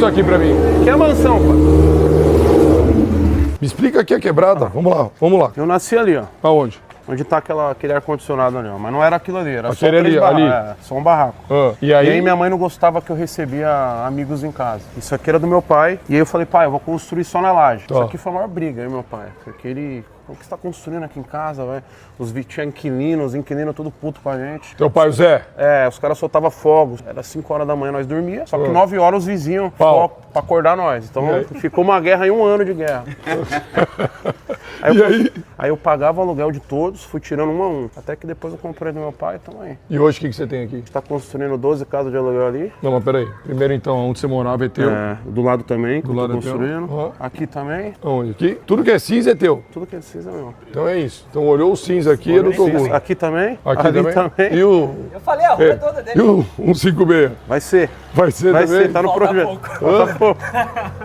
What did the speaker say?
isso aqui pra mim? Que é a mansão, pai. Me explica aqui a quebrada. Vamos lá, vamos lá. Eu nasci ali, ó. Aonde? Onde tá aquele ar-condicionado ali, ó. Mas não era aquilo ali, era só Aquele ali, ali. só um barraco. E E aí? aí minha mãe não gostava que eu recebia amigos em casa. Isso aqui era do meu pai. E aí eu falei, pai, eu vou construir só na laje. Tá. Isso aqui foi a maior briga aí, meu pai. Porque ele... O que você tá construindo aqui em casa, velho? Tinha inquilinos, tudo puto com a gente. Teu pai, o Zé? É, os caras soltavam fogos. Era 5 horas da manhã, nós dormíamos. Só que 9 horas os vizinhos Pau. pra acordar nós. Então ficou uma guerra em 1 ano de guerra. Aí eu pagava o aluguel de todos, fui tirando um a um. Até que depois eu comprei do meu pai, então aí. E hoje o que você tem aqui? Tá construindo 12 casas de aluguel ali. Não, mas peraí. Primeiro então, onde você morava é teu? É, do lado também, que eu tô lado é teu. construindo. Uhum. Aqui também. Onde? Aqui? Tudo que é cinza é teu. Tudo que é cinza mesmo. Então é isso. Então olhou o cinza aqui, é do Toguro. Aqui também. Aqui ali também. E o... Eu falei a rua toda E dele. o 156? Vai ser. Vai ser Vai também? ser, tá no Falta projeto. pouco. Falta pouco.